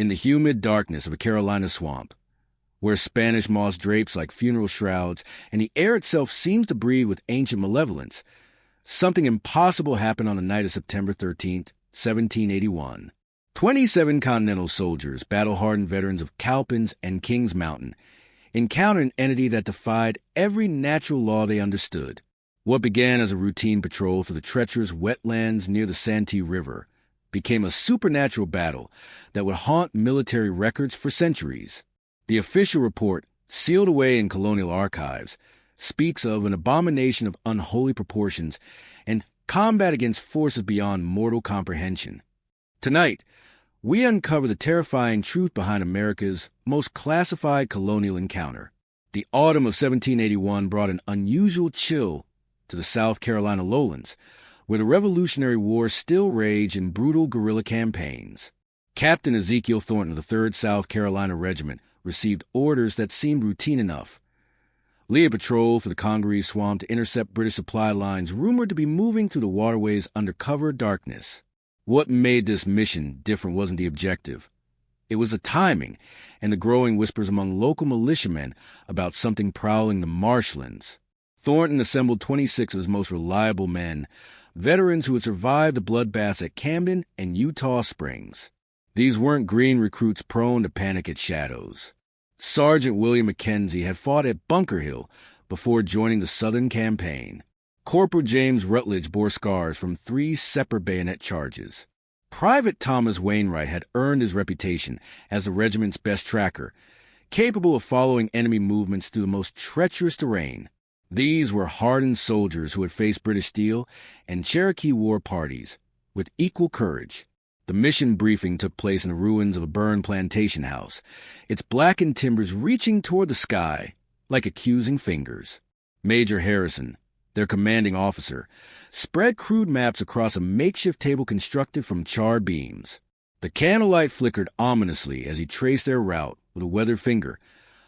in the humid darkness of a Carolina swamp, where Spanish moss drapes like funeral shrouds and the air itself seems to breathe with ancient malevolence, something impossible happened on the night of September 13th, 1781. 27 Continental soldiers, battle-hardened veterans of Cowpens and Kings Mountain, encountered an entity that defied every natural law they understood. What began as a routine patrol through the treacherous wetlands near the Santee River became a supernatural battle that would haunt military records for centuries. The official report, sealed away in Colonial archives, speaks of an abomination of unholy proportions and combat against forces beyond mortal comprehension. Tonight, we uncover the terrifying truth behind America's most classified colonial encounter. The autumn of 1781 brought an unusual chill to the South Carolina lowlands, where the Revolutionary War still raged in brutal guerrilla campaigns. Captain Ezekiel Thornton of the 3rd South Carolina Regiment received orders that seemed routine enough. Lead a patrol for the Congaree Swamp to intercept British supply lines rumored to be moving through the waterways under cover of darkness. What made this mission different wasn't the objective. It was the timing and the growing whispers among local militiamen about something prowling the marshlands. Thornton assembled 26 of his most reliable men, veterans who had survived the bloodbaths at Camden and Eutaw Springs. These weren't green recruits prone to panic at shadows. Sergeant William Mackenzie had fought at Bunker Hill before joining the Southern Campaign. Corporal James Rutledge bore scars from 3 separate bayonet charges. Private Thomas Wainwright had earned his reputation as the regiment's best tracker, capable of following enemy movements through the most treacherous terrain. These were hardened soldiers who had faced British steel and Cherokee war parties with equal courage. The mission briefing took place in the ruins of a burned plantation house, its blackened timbers reaching toward the sky like accusing fingers. Major Harrison, their commanding officer, spread crude maps across a makeshift table constructed from charred beams. The candlelight flickered ominously as he traced their route with a weathered finger,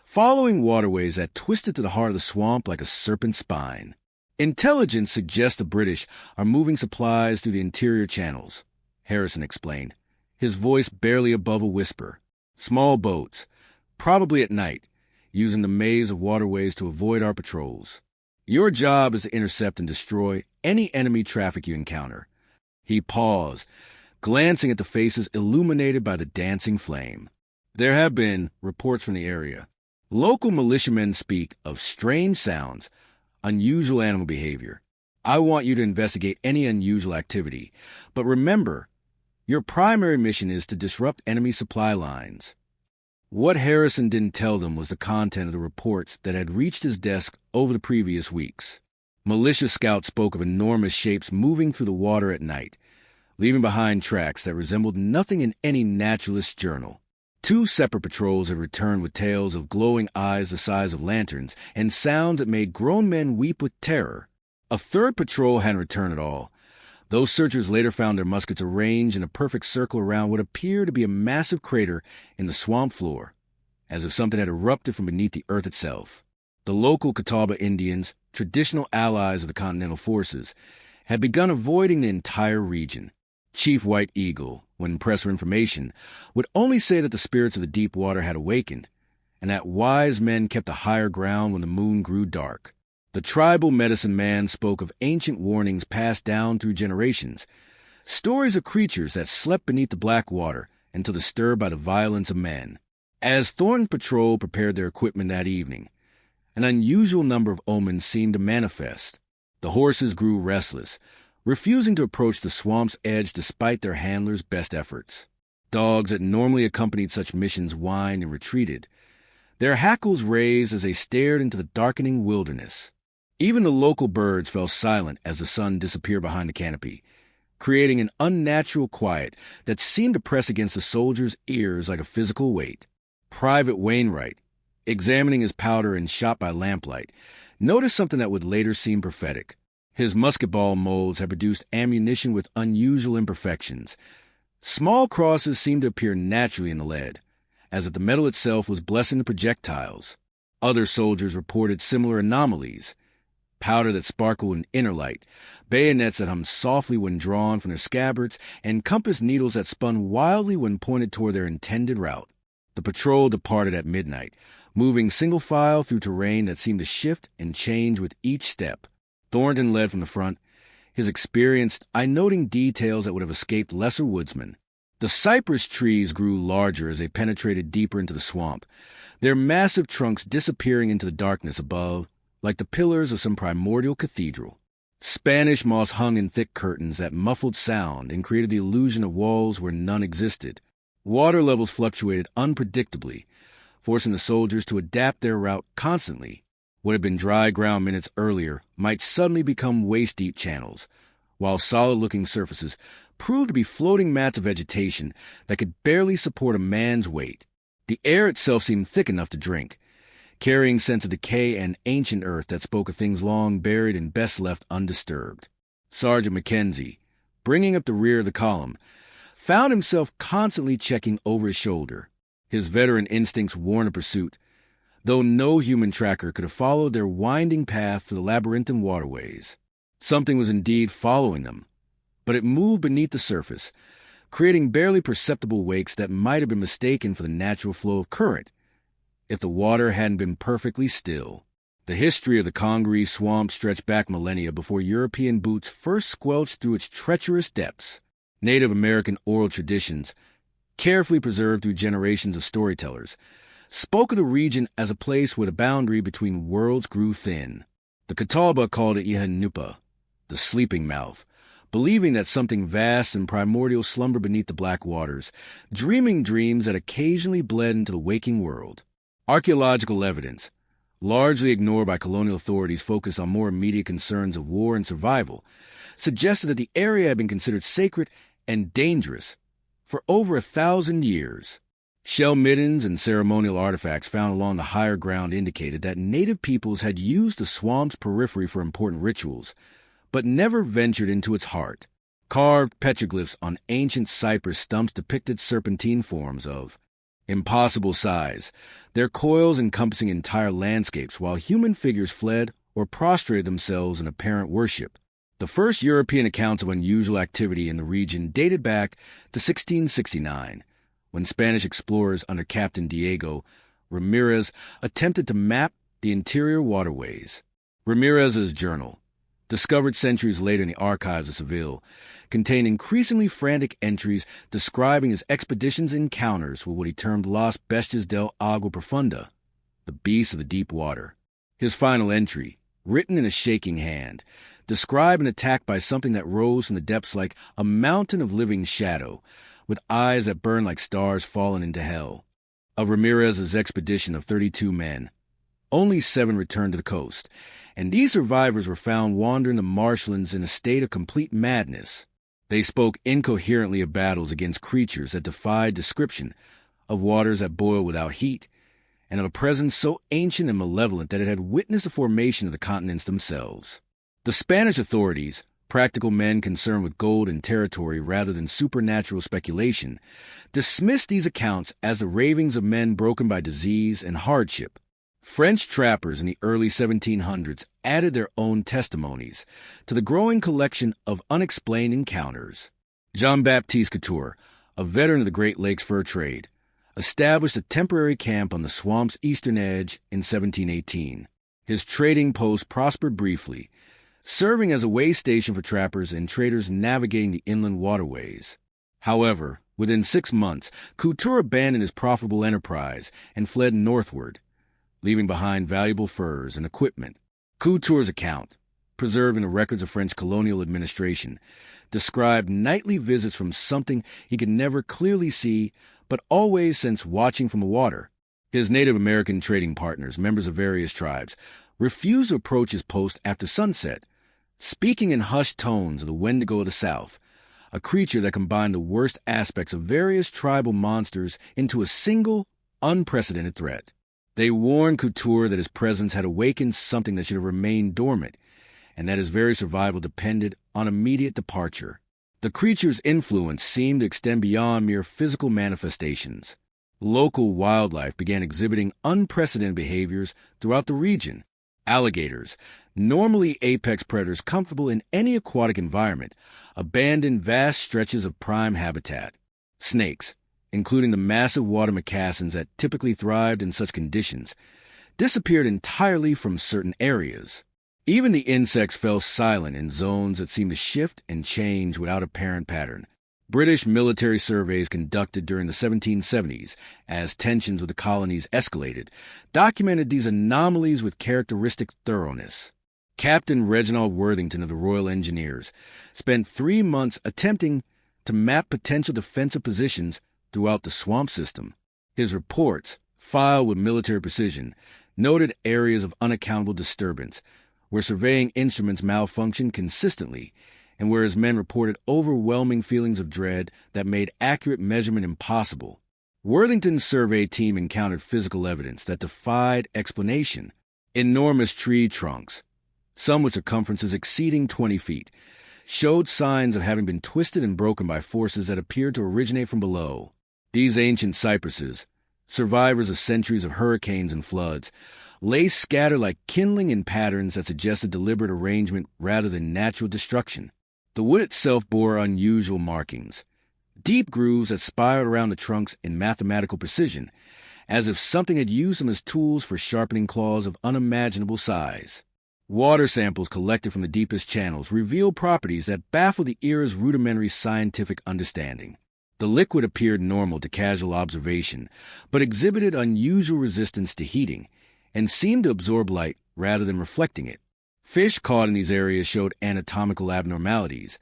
following waterways that twisted to the heart of the swamp like a serpent's spine. Intelligence suggests the British are moving supplies through the interior channels, Harrison explained, his voice barely above a whisper. Small boats, probably at night, using the maze of waterways to avoid our patrols. Your job is to intercept and destroy any enemy traffic you encounter. He paused, glancing at the faces illuminated by the dancing flame. There have been reports from the area. Local militiamen speak of strange sounds, unusual animal behavior. I want you to investigate any unusual activity, but remember, your primary mission is to disrupt enemy supply lines. What Harrison didn't tell them was the content of the reports that had reached his desk over the previous weeks. Militia scouts spoke of enormous shapes moving through the water at night, leaving behind tracks that resembled nothing in any naturalist's journal. 2 separate patrols had returned with tales of glowing eyes the size of lanterns and sounds that made grown men weep with terror. A 3rd patrol hadn't returned at all. Those searchers later found their muskets arranged in a perfect circle around what appeared to be a massive crater in the swamp floor, as if something had erupted from beneath the earth itself. The local Catawba Indians, traditional allies of the Continental forces, had begun avoiding the entire region. Chief White Eagle, when pressed for information, would only say that the spirits of the deep water had awakened, and that wise men kept a higher ground when the moon grew dark. The tribal medicine man spoke of ancient warnings passed down through generations, stories of creatures that slept beneath the black water until disturbed by the violence of men. As Thornton Patrol prepared their equipment that evening, an unusual number of omens seemed to manifest. The horses grew restless, refusing to approach the swamp's edge despite their handlers' best efforts. Dogs that normally accompanied such missions whined and retreated, their hackles raised as they stared into the darkening wilderness. Even the local birds fell silent as the sun disappeared behind the canopy, creating an unnatural quiet that seemed to press against the soldiers' ears like a physical weight. Private Wainwright, examining his powder and shot by lamplight, noticed something that would later seem prophetic. His musketball molds had produced ammunition with unusual imperfections. Small crosses seemed to appear naturally in the lead, as if the metal itself was blessing the projectiles. Other soldiers reported similar anomalies. powder that sparkled in inner light, bayonets that hummed softly when drawn from their scabbards, and compass needles that spun wildly when pointed toward their intended route. The patrol departed at midnight, moving single file through terrain that seemed to shift and change with each step. Thornton led from the front, his experience noting details that would have escaped lesser woodsmen. The cypress trees grew larger as they penetrated deeper into the swamp, their massive trunks disappearing into the darkness above, like the pillars of some primordial cathedral. Spanish moss hung in thick curtains that muffled sound and created the illusion of walls where none existed. Water levels fluctuated unpredictably, forcing the soldiers to adapt their route constantly. What had been dry ground minutes earlier might suddenly become waist-deep channels, while solid-looking surfaces proved to be floating mats of vegetation that could barely support a man's weight. The air itself seemed thick enough to drink, carrying scents of decay and ancient earth that spoke of things long buried and best left undisturbed. Sergeant Mackenzie, bringing up the rear of the column, found himself constantly checking over his shoulder. His veteran instincts warned of pursuit, though no human tracker could have followed their winding path through the labyrinthine waterways. Something was indeed following them, but it moved beneath the surface, creating barely perceptible wakes that might have been mistaken for the natural flow of current if the water hadn't been perfectly still. The history of the Congaree Swamp stretched back millennia before European boots first squelched through its treacherous depths. Native American oral traditions, carefully preserved through generations of storytellers, spoke of the region as a place where the boundary between worlds grew thin. The Catawba called it Ihanupa, the sleeping mouth, believing that something vast and primordial slumbered beneath the black waters, dreaming dreams that occasionally bled into the waking world. Archaeological evidence, largely ignored by colonial authorities focused on more immediate concerns of war and survival, suggested that the area had been considered sacred and dangerous for over 1,000 years. Shell middens and ceremonial artifacts found along the higher ground indicated that native peoples had used the swamp's periphery for important rituals, but never ventured into its heart. Carved petroglyphs on ancient cypress stumps depicted serpentine forms of impossible size, their coils encompassing entire landscapes while human figures fled or prostrated themselves in apparent worship. The first European accounts of unusual activity in the region dated back to 1669, when Spanish explorers under Captain Diego Ramirez attempted to map the interior waterways. Ramirez's journal, discovered centuries later in the archives of Seville, contained increasingly frantic entries describing his expeditions and encounters with what he termed Las Bestias del Agua Profunda, the beasts of the deep water. His final entry, written in a shaking hand, described an attack by something that rose from the depths like a mountain of living shadow, with eyes that burned like stars fallen into hell. Of Ramirez's expedition of 32 men, only 7 returned to the coast, and these survivors were found wandering the marshlands in a state of complete madness. They spoke incoherently of battles against creatures that defied description, of waters that boiled without heat, and of a presence so ancient and malevolent that it had witnessed the formation of the continents themselves. The Spanish authorities, practical men concerned with gold and territory rather than supernatural speculation, dismissed these accounts as the ravings of men broken by disease and hardship. French trappers in the early 1700s added their own testimonies to the growing collection of unexplained encounters. Jean-Baptiste Couture, a veteran of the Great Lakes fur trade, established a temporary camp on the swamp's eastern edge in 1718. His trading post prospered briefly, serving as a way station for trappers and traders navigating the inland waterways. However, within 6 months, Couture abandoned his profitable enterprise and fled northward, leaving behind valuable furs and equipment. Couture's account, preserved in the records of French colonial administration, described nightly visits from something he could never clearly see, but always sense watching from the water. His Native American trading partners, members of various tribes, refused to approach his post after sunset, speaking in hushed tones of the Wendigo of the South, a creature that combined the worst aspects of various tribal monsters into a single, unprecedented threat. They warned Couture that his presence had awakened something that should have remained dormant, and that his very survival depended on immediate departure. The creature's influence seemed to extend beyond mere physical manifestations. Local wildlife began exhibiting unprecedented behaviors throughout the region. Alligators, normally apex predators comfortable in any aquatic environment, abandoned vast stretches of prime habitat. Snakes, including the massive water moccasins that typically thrived in such conditions, disappeared entirely from certain areas. Even the insects fell silent in zones that seemed to shift and change without apparent pattern. British military surveys conducted during the 1770s, as tensions with the colonies escalated, documented these anomalies with characteristic thoroughness. Captain Reginald Worthington of the Royal Engineers spent 3 months attempting to map potential defensive positions throughout the swamp system. His reports, filed with military precision, noted areas of unaccountable disturbance, where surveying instruments malfunctioned consistently, and where his men reported overwhelming feelings of dread that made accurate measurement impossible. Worthington's survey team encountered physical evidence that defied explanation. Enormous tree trunks, some with circumferences exceeding 20 feet, showed signs of having been twisted and broken by forces that appeared to originate from below. These ancient cypresses, survivors of centuries of hurricanes and floods, lay scattered like kindling in patterns that suggested deliberate arrangement rather than natural destruction. The wood itself bore unusual markings, deep grooves that spiraled around the trunks in mathematical precision, as if something had used them as tools for sharpening claws of unimaginable size. Water samples collected from the deepest channels revealed properties that baffled the era's rudimentary scientific understanding. The liquid appeared normal to casual observation, but exhibited unusual resistance to heating, and seemed to absorb light rather than reflecting it. Fish caught in these areas showed anatomical abnormalities,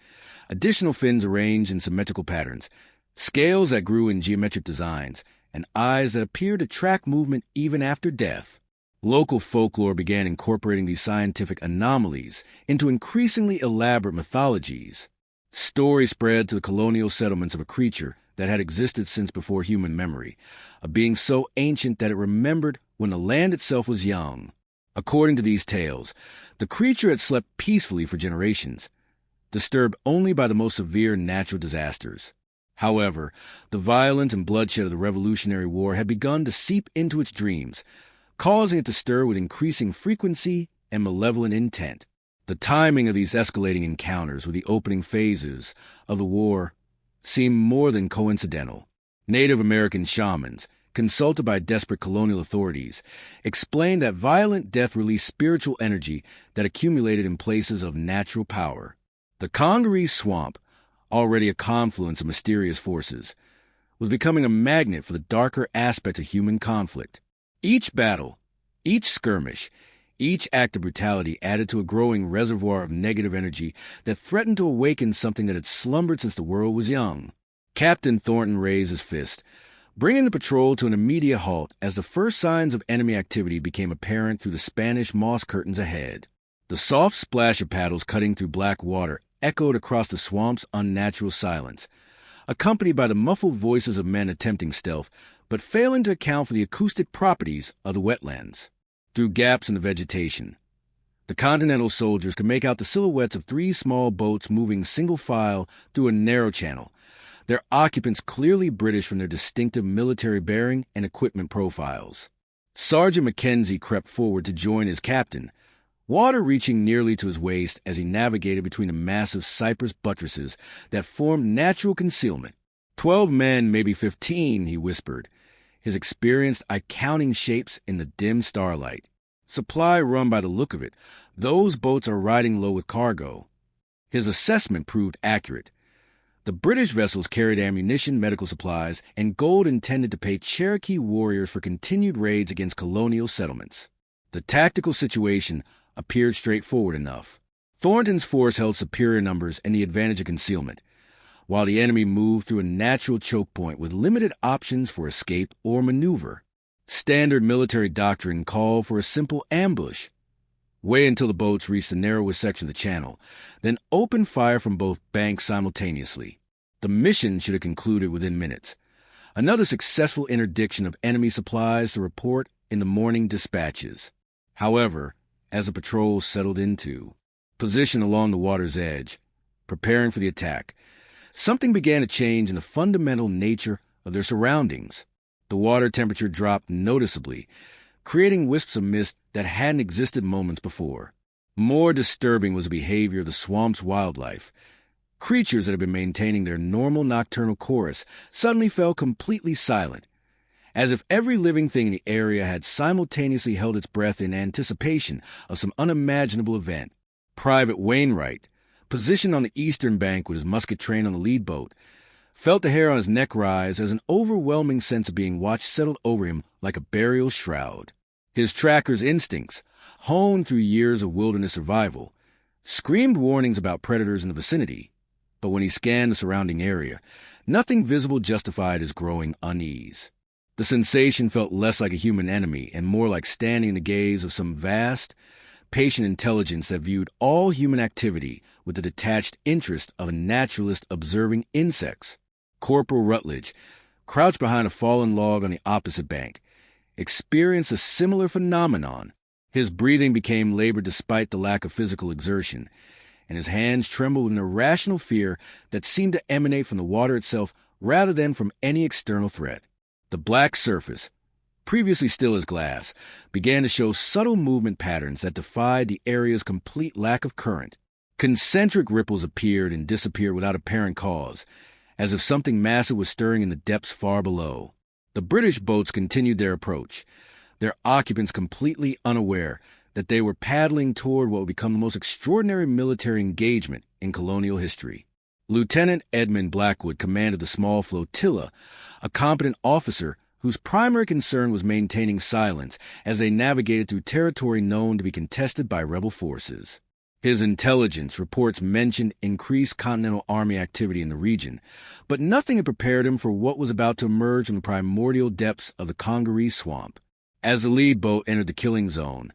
additional fins arranged in symmetrical patterns, scales that grew in geometric designs, and eyes that appeared to track movement even after death. Local folklore began incorporating these scientific anomalies into increasingly elaborate mythologies. Stories spread to the colonial settlements of a creature that had existed since before human memory, a being so ancient that it remembered when the land itself was young. According to these tales, the creature had slept peacefully for generations, disturbed only by the most severe natural disasters. However, the violence and bloodshed of the Revolutionary War had begun to seep into its dreams, causing it to stir with increasing frequency and malevolent intent. The timing of these escalating encounters with the opening phases of the war seemed more than coincidental. Native American shamans, consulted by desperate colonial authorities, explained that violent death released spiritual energy that accumulated in places of natural power. The Congaree Swamp, already a confluence of mysterious forces, was becoming a magnet for the darker aspects of human conflict. Each battle, each skirmish, each act of brutality added to a growing reservoir of negative energy that threatened to awaken something that had slumbered since the world was young. Captain Thornton raised his fist, bringing the patrol to an immediate halt as the first signs of enemy activity became apparent through the Spanish moss curtains ahead. The soft splash of paddles cutting through black water echoed across the swamp's unnatural silence, accompanied by the muffled voices of men attempting stealth, but failing to account for the acoustic properties of the wetlands. Through gaps in the vegetation, the Continental soldiers could make out the silhouettes of 3 small boats moving single file through a narrow channel, their occupants clearly British from their distinctive military bearing and equipment profiles. Sergeant Mackenzie crept forward to join his captain, water reaching nearly to his waist as he navigated between the massive cypress buttresses that formed natural concealment. 12 men, maybe 15, he whispered, his experienced eye counting shapes in the dim starlight. Supply run by the look of it. Those boats are riding low with cargo. His assessment proved accurate. The British vessels carried ammunition, medical supplies, and gold intended to pay Cherokee warriors for continued raids against colonial settlements. The tactical situation appeared straightforward enough. Thornton's force held superior numbers and the advantage of concealment, while the enemy moved through a natural choke point with limited options for escape or maneuver. Standard military doctrine called for a simple ambush. Wait until the boats reached the narrowest section of the channel, then open fire from both banks simultaneously. The mission should have concluded within minutes. Another successful interdiction of enemy supplies to report in the morning dispatches. However, as the patrol settled into position along the water's edge, preparing for the attack, something began to change in the fundamental nature of their surroundings. The water temperature dropped noticeably, creating wisps of mist that hadn't existed moments before. More disturbing was the behavior of the swamp's wildlife. Creatures that had been maintaining their normal nocturnal chorus suddenly fell completely silent, as if every living thing in the area had simultaneously held its breath in anticipation of some unimaginable event. Private Wainwright, positioned on the eastern bank with his musket trained on the lead boat, felt the hair on his neck rise as an overwhelming sense of being watched settled over him like a burial shroud. His tracker's instincts, honed through years of wilderness survival, screamed warnings about predators in the vicinity, but when he scanned the surrounding area, nothing visible justified his growing unease. The sensation felt less like a human enemy and more like standing in the gaze of some vast, patient intelligence that viewed all human activity with the detached interest of a naturalist observing insects. Corporal Rutledge, crouched behind a fallen log on the opposite bank, experienced a similar phenomenon. His breathing became labored despite the lack of physical exertion, and his hands trembled with an irrational fear that seemed to emanate from the water itself rather than from any external threat. The black surface, previously still as glass, began to show subtle movement patterns that defied the area's complete lack of current. Concentric ripples appeared and disappeared without apparent cause, as if something massive was stirring in the depths far below. The British boats continued their approach, their occupants completely unaware that they were paddling toward what would become the most extraordinary military engagement in colonial history. Lieutenant Edmund Blackwood commanded the small flotilla, a competent officer whose primary concern was maintaining silence as they navigated through territory known to be contested by rebel forces. His intelligence reports mentioned increased Continental Army activity in the region, but nothing had prepared him for what was about to emerge from the primordial depths of the Congaree Swamp. As the lead boat entered the killing zone,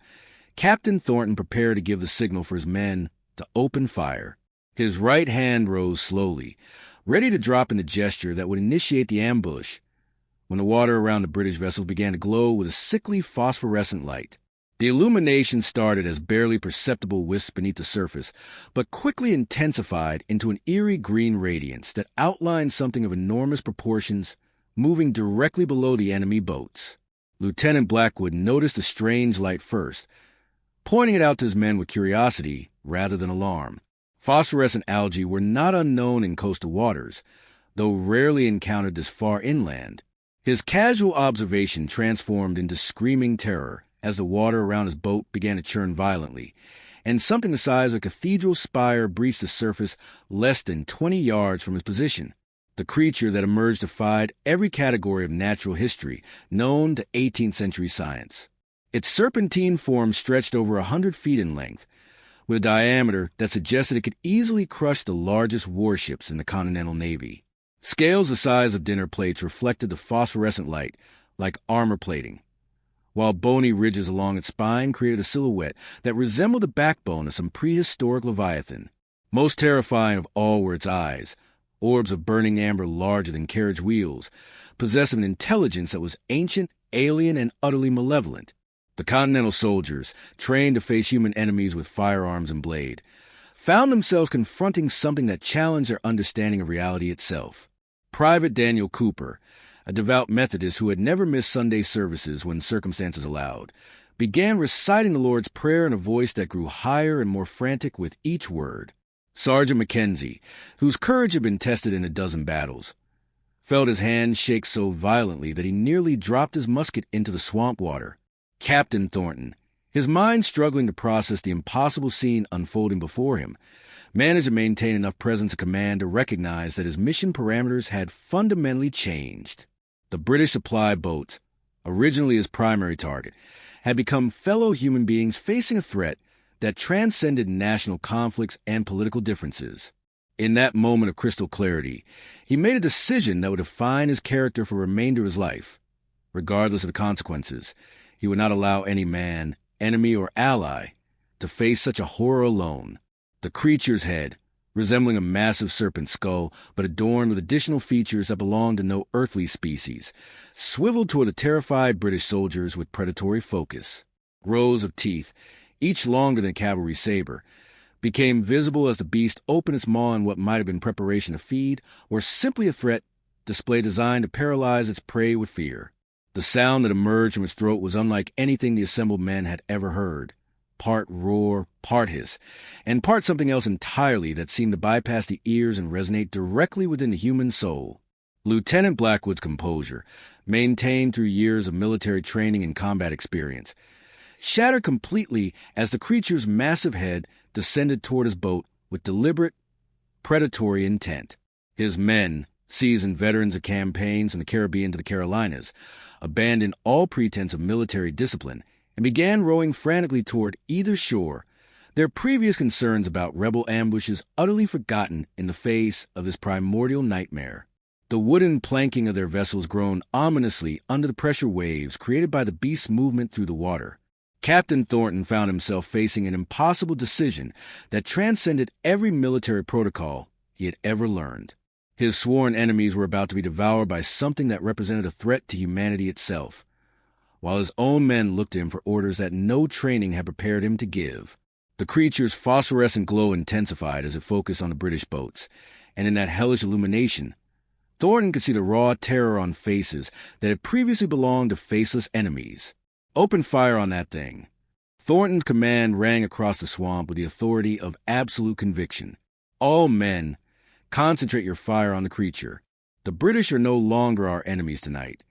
Captain Thornton prepared to give the signal for his men to open fire. His right hand rose slowly, ready to drop in the gesture that would initiate the ambush, when the water around the British vessels began to glow with a sickly phosphorescent light. The illumination started as barely perceptible wisps beneath the surface, but quickly intensified into an eerie green radiance that outlined something of enormous proportions moving directly below the enemy boats. Lieutenant Blackwood noticed the strange light first, pointing it out to his men with curiosity rather than alarm. Phosphorescent algae were not unknown in coastal waters, though rarely encountered this far inland. His casual observation transformed into screaming terror as the water around his boat began to churn violently, and something the size of a cathedral spire breached the surface less than 20 yards from his position. The creature that emerged defied every category of natural history known to 18th century science. Its serpentine form stretched over 100 feet in length, with a diameter that suggested it could easily crush the largest warships in the Continental Navy. Scales the size of dinner plates reflected the phosphorescent light like armor plating, while bony ridges along its spine created a silhouette that resembled the backbone of some prehistoric leviathan. Most terrifying of all were its eyes, orbs of burning amber larger than carriage wheels, possessing an intelligence that was ancient, alien, and utterly malevolent. The Continental soldiers, trained to face human enemies with firearms and blade, found themselves confronting something that challenged their understanding of reality itself. Private Daniel Cooper, a devout Methodist who had never missed Sunday services when circumstances allowed, began reciting the Lord's Prayer in a voice that grew higher and more frantic with each word. Sergeant Mackenzie, whose courage had been tested in a dozen battles, felt his hand shake so violently that he nearly dropped his musket into the swamp water. Captain Thornton, his mind struggling to process the impossible scene unfolding before him, managed to maintain enough presence of command to recognize that his mission parameters had fundamentally changed. The British supply boats, originally his primary target, had become fellow human beings facing a threat that transcended national conflicts and political differences. In that moment of crystal clarity, he made a decision that would define his character for the remainder of his life. Regardless of the consequences, he would not allow any man, enemy, or ally to face such a horror alone. The creature's head, resembling a massive serpent skull but adorned with additional features that belonged to no earthly species, swiveled toward the terrified British soldiers with predatory focus. Rows of teeth, each longer than a cavalry saber, became visible as the beast opened its maw in what might have been preparation to feed, or simply a threat display designed to paralyze its prey with fear. The sound that emerged from his throat was unlike anything the assembled men had ever heard. Part roar, part hiss, and part something else entirely that seemed to bypass the ears and resonate directly within the human soul. Lieutenant Blackwood's composure, maintained through years of military training and combat experience, shattered completely as the creature's massive head descended toward his boat with deliberate, predatory intent. His men, seasoned veterans of campaigns from the Caribbean to the Carolinas, abandoned all pretense of military discipline and began rowing frantically toward either shore, their previous concerns about rebel ambushes utterly forgotten in the face of this primordial nightmare. The wooden planking of their vessels groaned ominously under the pressure waves created by the beast's movement through the water. Captain Thornton found himself facing an impossible decision that transcended every military protocol he had ever learned. His sworn enemies were about to be devoured by something that represented a threat to humanity itself, while his own men looked to him for orders that no training had prepared him to give. The creature's phosphorescent glow intensified as it focused on the British boats, and in that hellish illumination, Thornton could see the raw terror on faces that had previously belonged to faceless enemies. Open fire on that thing. Thornton's command rang across the swamp with the authority of absolute conviction. All men, concentrate your fire on the creature. The British are no longer our enemies tonight.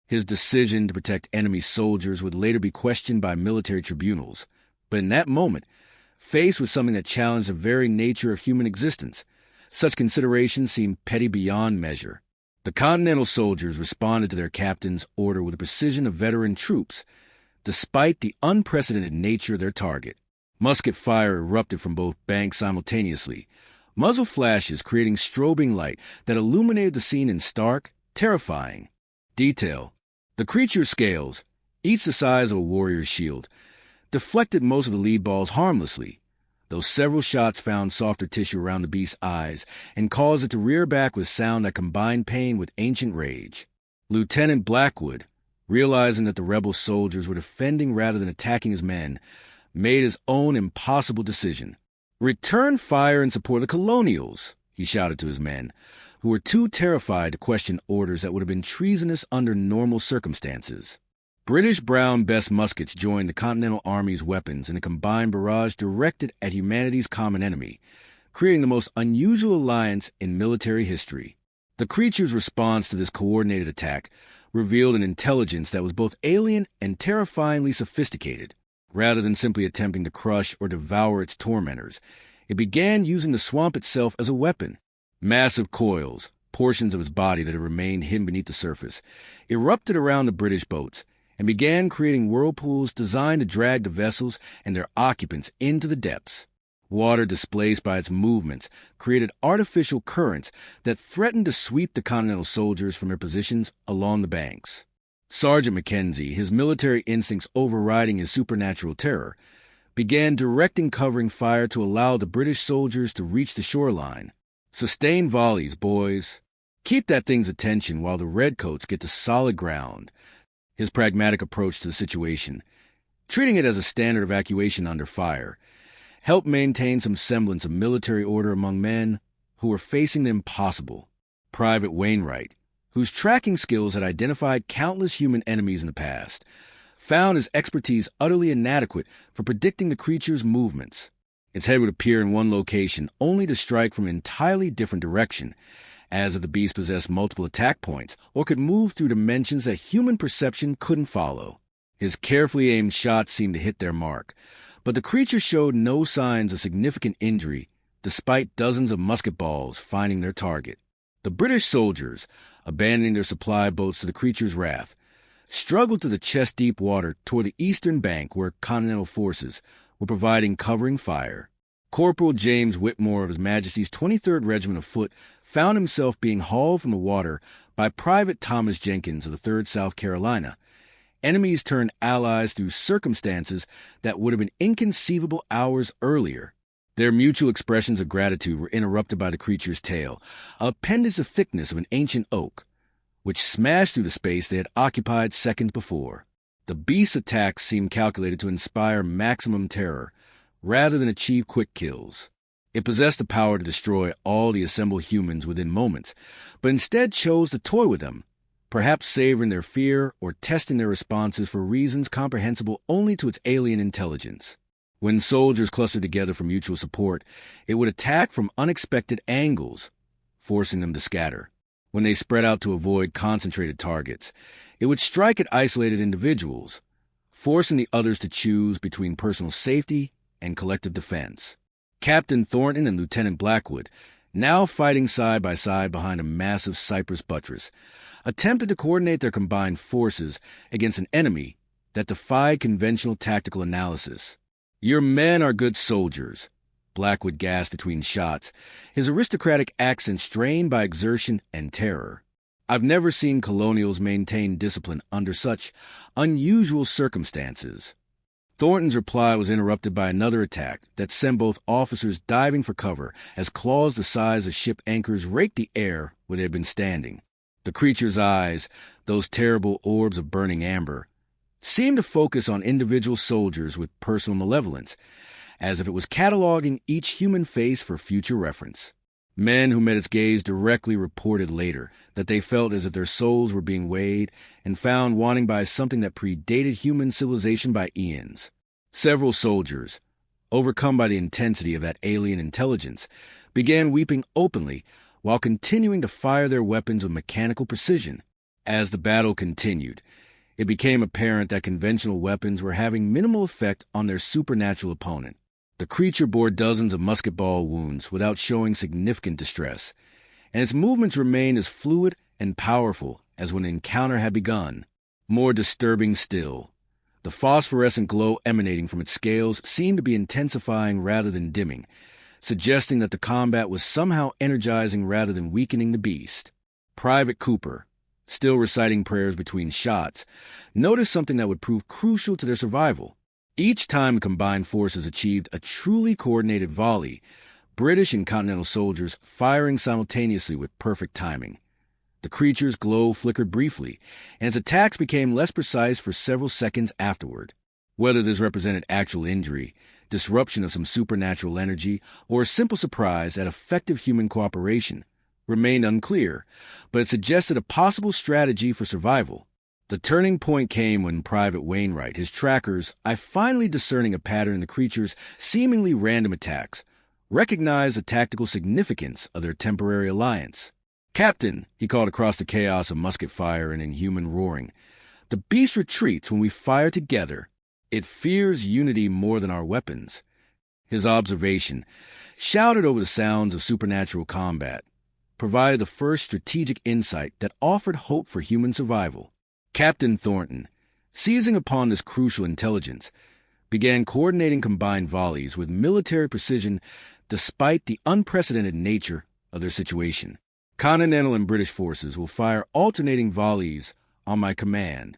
His decision to protect enemy soldiers would later be questioned by military tribunals. But in that moment, faced with something that challenged the very nature of human existence, such considerations seemed petty beyond measure. The Continental soldiers responded to their captain's order with the precision of veteran troops, despite the unprecedented nature of their target. Musket fire erupted from both banks simultaneously, muzzle flashes creating strobing light that illuminated the scene in stark, terrifying detail. The creature's scales, each the size of a warrior's shield, deflected most of the lead balls harmlessly, though several shots found softer tissue around the beast's eyes and caused it to rear back with sound that combined pain with ancient rage. Lieutenant Blackwood, realizing that the rebel soldiers were defending rather than attacking his men, made his own impossible decision. "Return fire in support of the Colonials," he shouted to his men, who were too terrified to question orders that would have been treasonous under normal circumstances. British Brown Bess muskets joined the Continental Army's weapons in a combined barrage directed at humanity's common enemy, creating the most unusual alliance in military history. The creature's response to this coordinated attack revealed an intelligence that was both alien and terrifyingly sophisticated. Rather than simply attempting to crush or devour its tormentors, it began using the swamp itself as a weapon. Massive coils, portions of its body that had remained hidden beneath the surface, erupted around the British boats and began creating whirlpools designed to drag the vessels and their occupants into the depths. Water displaced by its movements created artificial currents that threatened to sweep the Continental soldiers from their positions along the banks. Sergeant Mackenzie, his military instincts overriding his supernatural terror, began directing covering fire to allow the British soldiers to reach the shoreline. "Sustain volleys, boys. Keep that thing's attention while the redcoats get to solid ground." His pragmatic approach to the situation, treating it as a standard evacuation under fire, helped maintain some semblance of military order among men who were facing the impossible. Private Wainwright, whose tracking skills had identified countless human enemies in the past, found his expertise utterly inadequate for predicting the creature's movements. Its head would appear in one location only to strike from an entirely different direction, as if the beast possessed multiple attack points or could move through dimensions that human perception couldn't follow. His carefully aimed shots seemed to hit their mark, but the creature showed no signs of significant injury, despite dozens of musket balls finding their target. The British soldiers, abandoning their supply boats to the creature's wrath, struggled to the chest-deep water toward the eastern bank where Continental forces were providing covering fire. Corporal James Whitmore of His Majesty's 23rd Regiment of Foot found himself being hauled from the water by Private Thomas Jenkins of the 3rd South Carolina. Enemies turned allies through circumstances that would have been inconceivable hours earlier. Their mutual expressions of gratitude were interrupted by the creature's tail, a appendage the thickness of an ancient oak, which smashed through the space they had occupied seconds before. The beast's attacks seemed calculated to inspire maximum terror, rather than achieve quick kills. It possessed the power to destroy all the assembled humans within moments, but instead chose to toy with them, perhaps savoring their fear or testing their responses for reasons comprehensible only to its alien intelligence. When soldiers clustered together for mutual support, it would attack from unexpected angles, forcing them to scatter. When they spread out to avoid concentrated targets, it would strike at isolated individuals, forcing the others to choose between personal safety and collective defense. Captain Thornton and Lieutenant Blackwood, now fighting side by side behind a massive cypress buttress, attempted to coordinate their combined forces against an enemy that defied conventional tactical analysis. "Your men are good soldiers," Blackwood gasped between shots, his aristocratic accent strained by exertion and terror. "I've never seen Colonials maintain discipline under such unusual circumstances." Thornton's reply was interrupted by another attack that sent both officers diving for cover as claws the size of ship anchors raked the air where they had been standing. The creature's eyes, those terrible orbs of burning amber, seemed to focus on individual soldiers with personal malevolence, as if it was cataloging each human face for future reference. Men who met its gaze directly reported later that they felt as if their souls were being weighed and found wanting by something that predated human civilization by eons. Several soldiers, overcome by the intensity of that alien intelligence, began weeping openly while continuing to fire their weapons with mechanical precision. As the battle continued, it became apparent that conventional weapons were having minimal effect on their supernatural opponent. The creature bore dozens of musket ball wounds without showing significant distress, and its movements remained as fluid and powerful as when the encounter had begun. More disturbing still, the phosphorescent glow emanating from its scales seemed to be intensifying rather than dimming, suggesting that the combat was somehow energizing rather than weakening the beast. Private Cooper, still reciting prayers between shots, noticed something that would prove crucial to their survival. Each time combined forces achieved a truly coordinated volley, British and Continental soldiers firing simultaneously with perfect timing. The creature's glow flickered briefly, and its attacks became less precise for several seconds afterward. Whether this represented actual injury, disruption of some supernatural energy, or a simple surprise at effective human cooperation remained unclear, but it suggested a possible strategy for survival. The turning point came when Private Wainwright, his trackers, finally discerning a pattern in the creature's seemingly random attacks, recognized the tactical significance of their temporary alliance. "Captain," he called across the chaos of musket fire and inhuman roaring, "the beast retreats when we fire together. It fears unity more than our weapons." His observation, shouted over the sounds of supernatural combat, provided the first strategic insight that offered hope for human survival. Captain Thornton, seizing upon this crucial intelligence, began coordinating combined volleys with military precision despite the unprecedented nature of their situation. "Continental and British forces will fire alternating volleys on my command."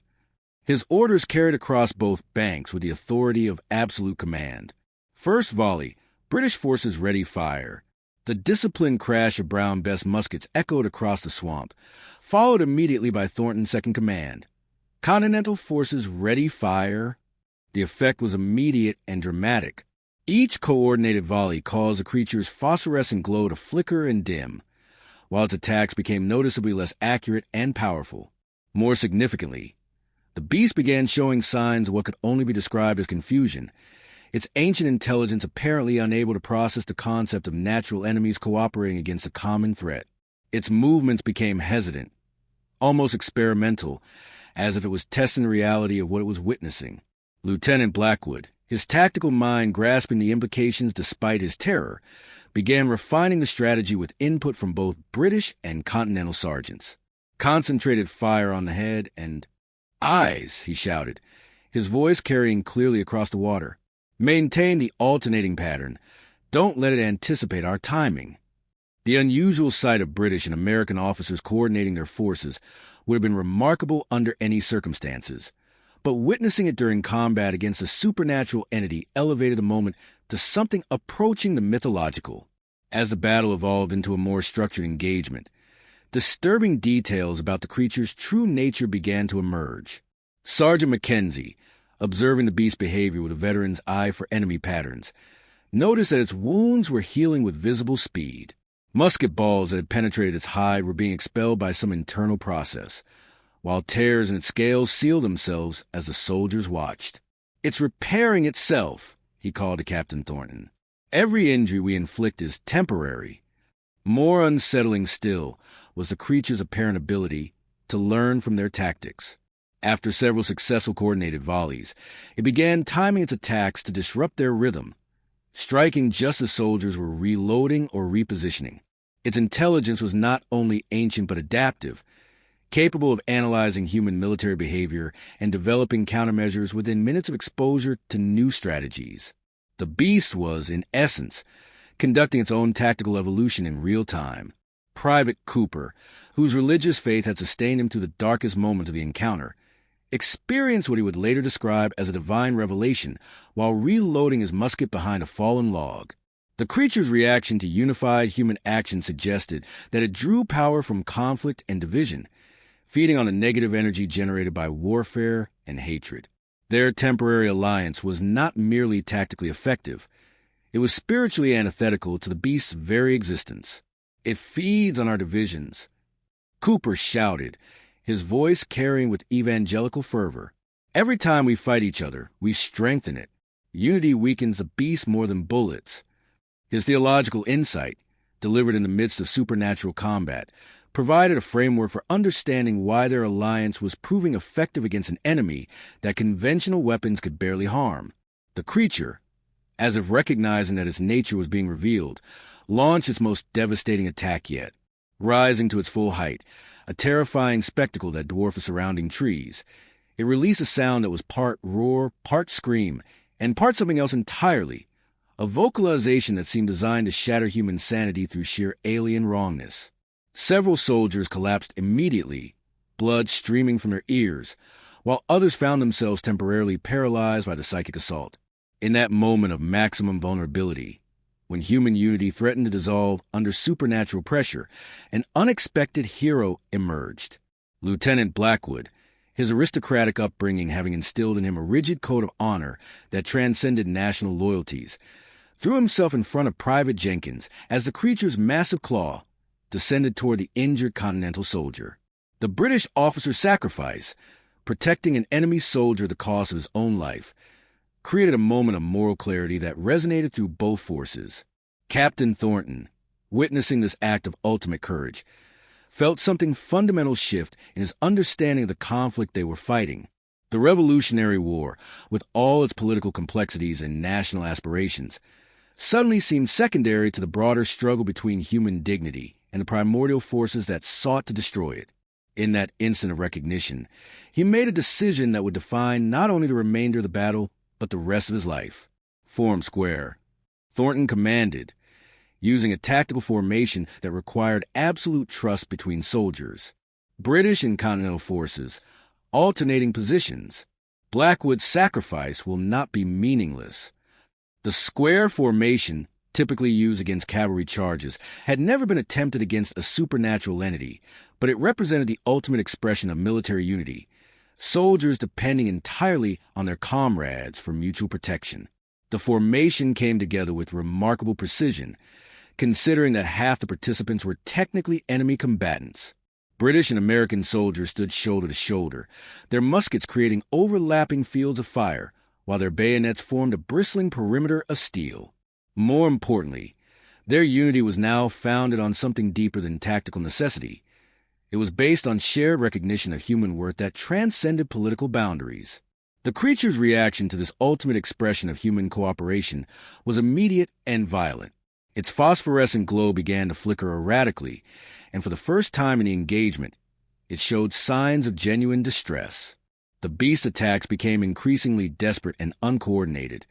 His orders carried across both banks with the authority of absolute command. First volley, British forces ready fire. The disciplined crash of Brown Bess muskets echoed across the swamp, followed immediately by Thornton's second command. Continental forces ready fire. The effect was immediate and dramatic. Each coordinated volley caused the creature's phosphorescent glow to flicker and dim, while its attacks became noticeably less accurate and powerful. More significantly, the beast began showing signs of what could only be described as confusion, its ancient intelligence apparently unable to process the concept of natural enemies cooperating against a common threat. Its movements became hesitant, almost experimental, as if it was testing the reality of what it was witnessing. Lieutenant Blackwood, his tactical mind grasping the implications despite his terror, began refining the strategy with input from both British and Continental sergeants. Concentrated fire on the head and eyes, he shouted, his voice carrying clearly across the water. Maintain the alternating pattern. Don't let it anticipate our timing. The unusual sight of British and American officers coordinating their forces would have been remarkable under any circumstances, but witnessing it during combat against a supernatural entity elevated the moment to something approaching the mythological. As the battle evolved into a more structured engagement, disturbing details about the creature's true nature began to emerge. Sergeant Mackenzie, observing the beast's behavior with a veteran's eye for enemy patterns, noticed that its wounds were healing with visible speed. Musket balls that had penetrated its hide were being expelled by some internal process, while tears in its scales sealed themselves as the soldiers watched. "It's repairing itself," he called to Captain Thornton. "Every injury we inflict is temporary." More unsettling still was the creature's apparent ability to learn from their tactics. After several successful coordinated volleys, it began timing its attacks to disrupt their rhythm, striking just as soldiers were reloading or repositioning. Its intelligence was not only ancient but adaptive, capable of analyzing human military behavior and developing countermeasures within minutes of exposure to new strategies. The beast was, in essence, conducting its own tactical evolution in real time. Private Cooper, whose religious faith had sustained him through the darkest moments of the encounter, experienced what he would later describe as a divine revelation while reloading his musket behind a fallen log. The creature's reaction to unified human action suggested that it drew power from conflict and division, feeding on the negative energy generated by warfare and hatred. Their temporary alliance was not merely tactically effective. It was spiritually antithetical to the beast's very existence. "It feeds on our divisions," Cooper shouted, his voice carrying with evangelical fervor. "Every time we fight each other, we strengthen it. Unity weakens the beast more than bullets." His theological insight, delivered in the midst of supernatural combat, provided a framework for understanding why their alliance was proving effective against an enemy that conventional weapons could barely harm. The creature, as if recognizing that its nature was being revealed, launched its most devastating attack yet. Rising to its full height, a terrifying spectacle that dwarfed the surrounding trees, it released a sound that was part roar, part scream, and part something else entirely, a vocalization that seemed designed to shatter human sanity through sheer alien wrongness. Several soldiers collapsed immediately, blood streaming from their ears, while others found themselves temporarily paralyzed by the psychic assault. In that moment of maximum vulnerability, when human unity threatened to dissolve under supernatural pressure, an unexpected hero emerged. Lieutenant Blackwood, his aristocratic upbringing having instilled in him a rigid code of honor that transcended national loyalties, threw himself in front of Private Jenkins as the creature's massive claw descended toward the injured Continental soldier. The British officer's sacrifice, protecting an enemy soldier at the cost of his own life, created a moment of moral clarity that resonated through both forces. Captain Thornton, witnessing this act of ultimate courage, felt something fundamental shift in his understanding of the conflict they were fighting. The Revolutionary War, with all its political complexities and national aspirations, suddenly seemed secondary to the broader struggle between human dignity and the primordial forces that sought to destroy it. In that instant of recognition, he made a decision that would define not only the remainder of the battle, but the rest of his life. Form square. Thornton commanded, using a tactical formation that required absolute trust between soldiers. British and Continental forces, alternating positions. Blackwood's sacrifice will not be meaningless. The square formation, typically used against cavalry charges, had never been attempted against a supernatural entity, but it represented the ultimate expression of military unity, soldiers depending entirely on their comrades for mutual protection. The formation came together with remarkable precision, considering that half the participants were technically enemy combatants. British and American soldiers stood shoulder to shoulder, their muskets creating overlapping fields of fire, while their bayonets formed a bristling perimeter of steel. More importantly, their unity was now founded on something deeper than tactical necessity. It was based on shared recognition of human worth that transcended political boundaries. The creature's reaction to this ultimate expression of human cooperation was immediate and violent. Its phosphorescent glow began to flicker erratically, and for the first time in the engagement, it showed signs of genuine distress. The beast's attacks became increasingly desperate and uncoordinated,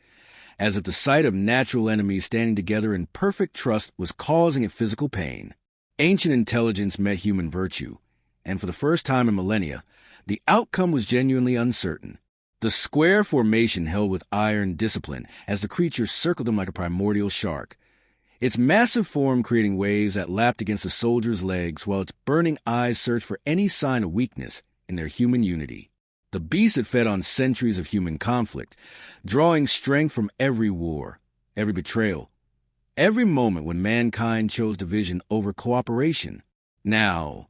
as if the sight of natural enemies standing together in perfect trust was causing it physical pain. Ancient intelligence met human virtue, and for the first time in millennia, the outcome was genuinely uncertain. The square formation held with iron discipline as the creature circled them like a primordial shark, its massive form creating waves that lapped against the soldiers' legs while its burning eyes searched for any sign of weakness in their human unity. The beast had fed on centuries of human conflict, drawing strength from every war, every betrayal, every moment when mankind chose division over cooperation. Now,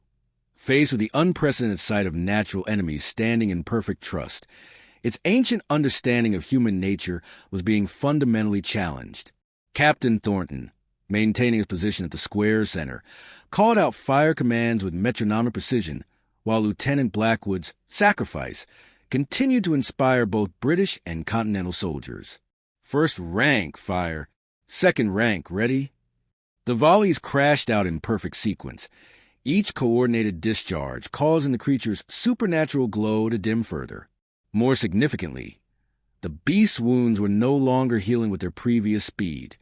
Faced with the unprecedented sight of natural enemies standing in perfect trust, its ancient understanding of human nature was being fundamentally challenged. Captain Thornton, maintaining his position at the square center, called out fire commands with metronomic precision, while Lieutenant Blackwood's sacrifice continued to inspire both British and Continental soldiers. First rank, fire. Second rank, ready? The volleys crashed out in perfect sequence, each coordinated discharge causing the creature's supernatural glow to dim further. More significantly, the beast's wounds were no longer healing with their previous speed.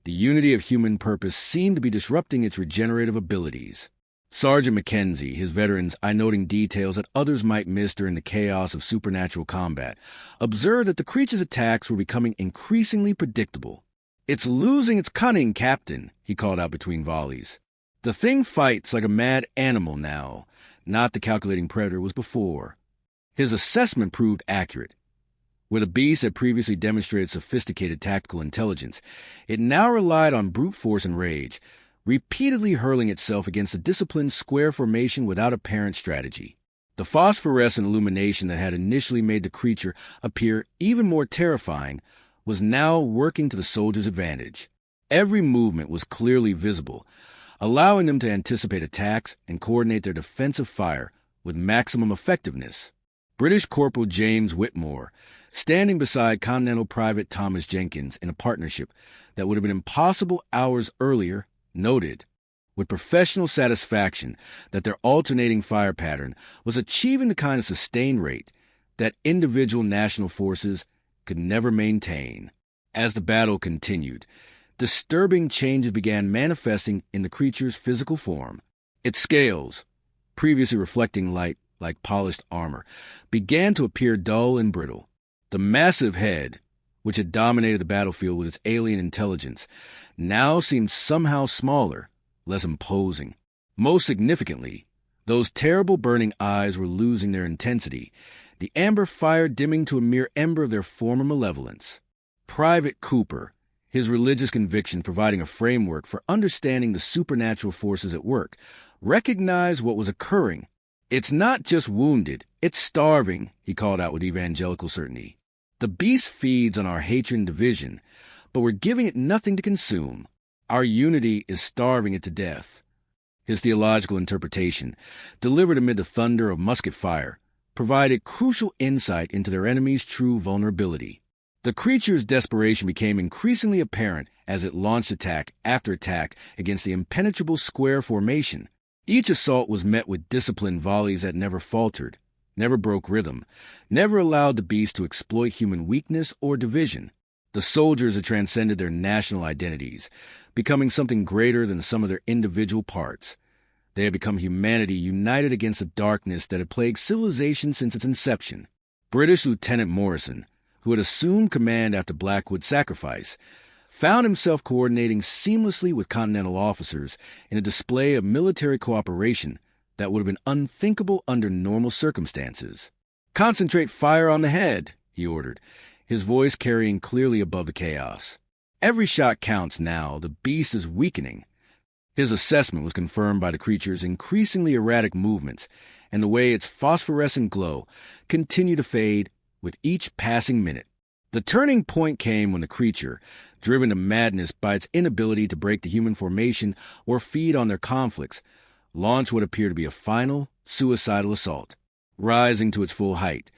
The unity of human purpose seemed to be disrupting its regenerative abilities. Sergeant Mackenzie, his veterans eye-noting details that others might miss during the chaos of supernatural combat, observed that the creature's attacks were becoming increasingly predictable. "It's losing its cunning, Captain," he called out between volleys. "The thing fights like a mad animal now, not the calculating predator was before." His assessment proved accurate. Where the beast had previously demonstrated sophisticated tactical intelligence, it now relied on brute force and rage, repeatedly hurling itself against a disciplined square formation without apparent strategy. The phosphorescent illumination that had initially made the creature appear even more terrifying was now working to the soldiers' advantage. Every movement was clearly visible, allowing them to anticipate attacks and coordinate their defensive fire with maximum effectiveness. British Corporal James Whitmore, standing beside Continental Private Thomas Jenkins in a partnership that would have been impossible hours earlier, noted with professional satisfaction that their alternating fire pattern was achieving the kind of sustained rate that individual national forces could never maintain. As the battle continued, disturbing changes began manifesting in the creature's physical form. Its scales, previously reflecting light like polished armor, began to appear dull and brittle. The massive head, which had dominated the battlefield with its alien intelligence, now seemed somehow smaller, less imposing. Most significantly, those terrible burning eyes were losing their intensity, the amber fire dimming to a mere ember of their former malevolence. Private Cooper, his religious conviction providing a framework for understanding the supernatural forces at work, recognized what was occurring. "It's not just wounded, it's starving," he called out with evangelical certainty. "The beast feeds on our hatred and division, but we're giving it nothing to consume. Our unity is starving it to death." His theological interpretation, delivered amid the thunder of musket fire, provided crucial insight into their enemy's true vulnerability. The creature's desperation became increasingly apparent as it launched attack after attack against the impenetrable square formation. Each assault was met with disciplined volleys that never faltered, never broke rhythm, never allowed the beast to exploit human weakness or division. The soldiers had transcended their national identities, becoming something greater than some of their individual parts. They had become humanity united against the darkness that had plagued civilization since its inception. British Lieutenant Morrison, who had assumed command after Blackwood's sacrifice, found himself coordinating seamlessly with Continental officers in a display of military cooperation that would have been unthinkable under normal circumstances. "Concentrate fire on the head," he ordered, his voice carrying clearly above the chaos. "Every shot counts now. The beast is weakening." His assessment was confirmed by the creature's increasingly erratic movements and the way its phosphorescent glow continued to fade with each passing minute. The turning point came when the creature, driven to madness by its inability to break the human formation or feed on their conflicts, launched what appeared to be a final, suicidal assault. Rising to its full height,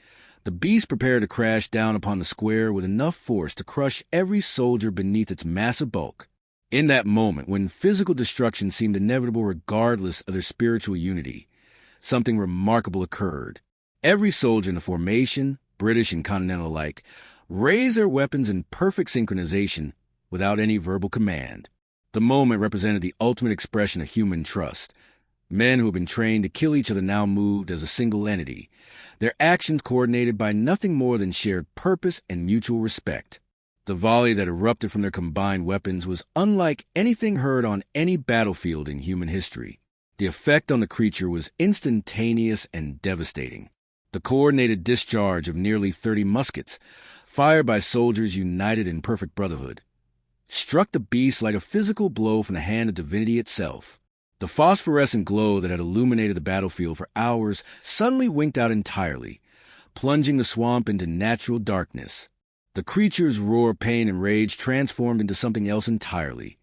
the beast prepared to crash down upon the square with enough force to crush every soldier beneath its massive bulk. In that moment, when physical destruction seemed inevitable regardless of their spiritual unity, something remarkable occurred. Every soldier in the formation, British and Continental alike, raised their weapons in perfect synchronization without any verbal command. The moment represented the ultimate expression of human trust. Men who had been trained to kill each other now moved as a single entity, their actions coordinated by nothing more than shared purpose and mutual respect. The volley that erupted from their combined weapons was unlike anything heard on any battlefield in human history. The effect on the creature was instantaneous and devastating. The coordinated discharge of nearly 30 muskets, fired by soldiers united in perfect brotherhood, struck the beast like a physical blow from the hand of divinity itself. The phosphorescent glow that had illuminated the battlefield for hours suddenly winked out entirely, plunging the swamp into natural darkness. The creature's roar, pain, and rage transformed into something else entirely.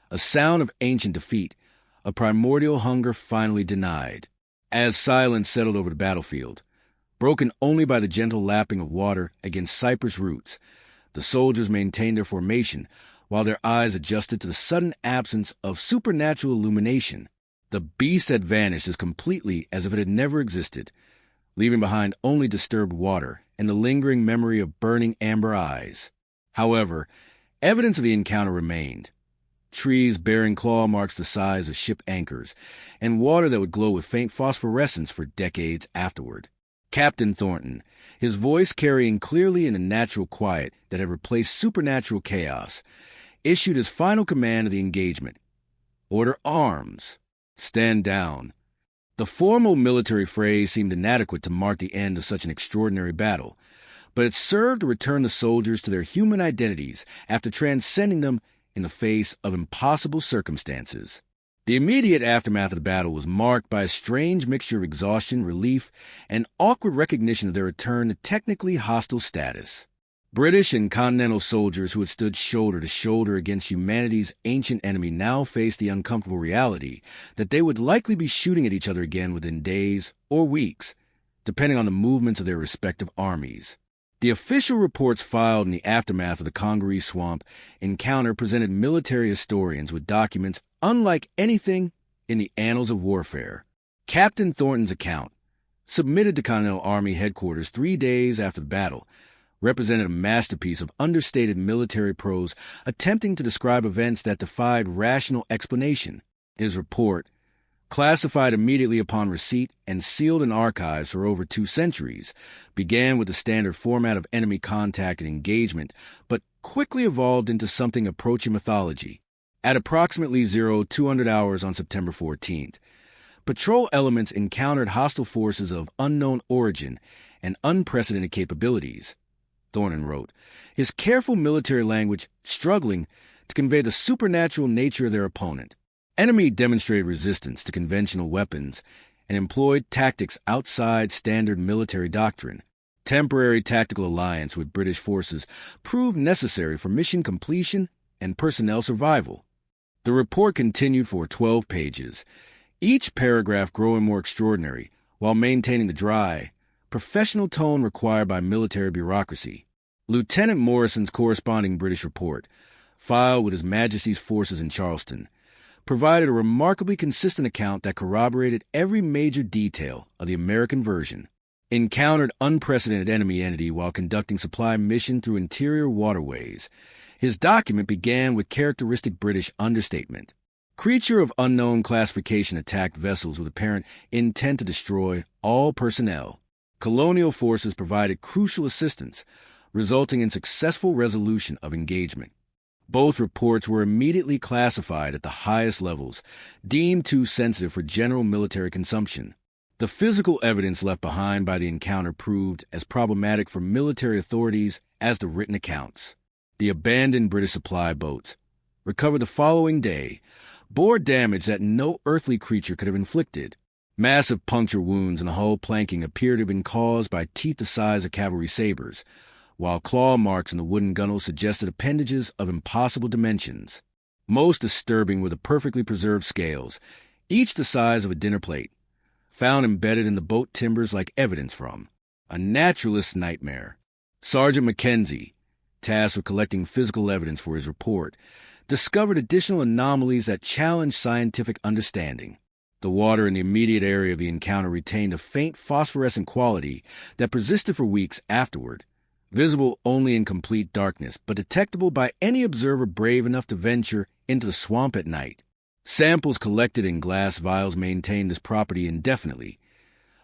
A sound of ancient defeat, a primordial hunger finally denied. As silence settled over the battlefield, broken only by the gentle lapping of water against cypress roots, the soldiers maintained their formation while their eyes adjusted to the sudden absence of supernatural illumination. The beast had vanished as completely as if it had never existed, leaving behind only disturbed water and the lingering memory of burning amber eyes. However, evidence of the encounter remained. Trees bearing claw marks the size of ship anchors, and water that would glow with faint phosphorescence for decades afterward. Captain Thornton, his voice carrying clearly in a natural quiet that had replaced supernatural chaos, issued his final command of the engagement. Order arms. Stand down. The formal military phrase seemed inadequate to mark the end of such an extraordinary battle, but it served to return the soldiers to their human identities after transcending them in the face of impossible circumstances. The immediate aftermath of the battle was marked by a strange mixture of exhaustion, relief, and awkward recognition of their return to technically hostile status. British and Continental soldiers who had stood shoulder to shoulder against humanity's ancient enemy now faced the uncomfortable reality that they would likely be shooting at each other again within days or weeks, depending on the movements of their respective armies. The official reports filed in the aftermath of the Congaree Swamp encounter presented military historians with documents unlike anything in the annals of warfare. Captain Thornton's account, submitted to Continental Army headquarters 3 days after the battle, represented a masterpiece of understated military prose attempting to describe events that defied rational explanation. His report, classified immediately upon receipt and sealed in archives for over 2 centuries, began with the standard format of enemy contact and engagement, but quickly evolved into something approaching mythology. At approximately 0200 hours on September 14th, patrol elements encountered hostile forces of unknown origin and unprecedented capabilities, Thornton wrote, his careful military language struggling to convey the supernatural nature of their opponent. Enemy demonstrated resistance to conventional weapons and employed tactics outside standard military doctrine. Temporary tactical alliance with British forces proved necessary for mission completion and personnel survival. The report continued for 12 pages, each paragraph growing more extraordinary while maintaining the dry, professional tone required by military bureaucracy. Lieutenant Morrison's corresponding British report, filed with His Majesty's forces in Charleston, provided a remarkably consistent account that corroborated every major detail of the American version. Encountered unprecedented enemy entity while conducting supply mission through interior waterways. His document began with characteristic British understatement. Creature of unknown classification attacked vessels with apparent intent to destroy all personnel. Colonial forces provided crucial assistance, resulting in successful resolution of engagement. Both reports were immediately classified at the highest levels, deemed too sensitive for general military consumption. The physical evidence left behind by the encounter proved as problematic for military authorities as the written accounts. The abandoned British supply boats, recovered the following day, bore damage that no earthly creature could have inflicted. Massive puncture wounds in the hull planking appeared to have been caused by teeth the size of cavalry sabers, while claw marks in the wooden gunwale suggested appendages of impossible dimensions. Most disturbing were the perfectly preserved scales, each the size of a dinner plate, found embedded in the boat timbers like evidence from a naturalist's nightmare. Sergeant Mackenzie, tasked with collecting physical evidence for his report, discovered additional anomalies that challenged scientific understanding. The water in the immediate area of the encounter retained a faint phosphorescent quality that persisted for weeks afterward, visible only in complete darkness, but detectable by any observer brave enough to venture into the swamp at night. Samples collected in glass vials maintained this property indefinitely,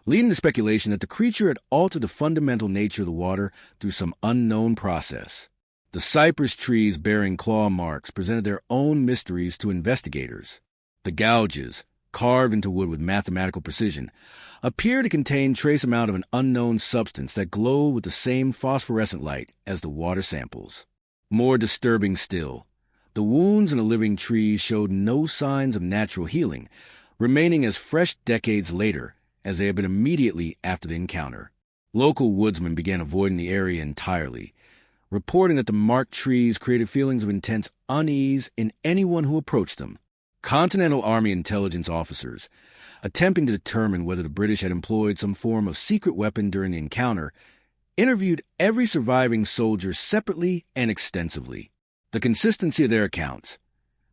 leading to speculation that the creature had altered the fundamental nature of the water through some unknown process. The cypress trees bearing claw marks presented their own mysteries to investigators. The gouges, carved into wood with mathematical precision, appear to contain trace amount of an unknown substance that glowed with the same phosphorescent light as the water samples. More disturbing still, The wounds in the living trees showed no signs of natural healing, remaining as fresh decades later as they had been immediately after the encounter. Local woodsmen began avoiding the area entirely, reporting that the marked trees created feelings of intense unease in anyone who approached them. Continental Army intelligence officers, attempting to determine whether the British had employed some form of secret weapon during the encounter, interviewed every surviving soldier separately and extensively. The consistency of their accounts,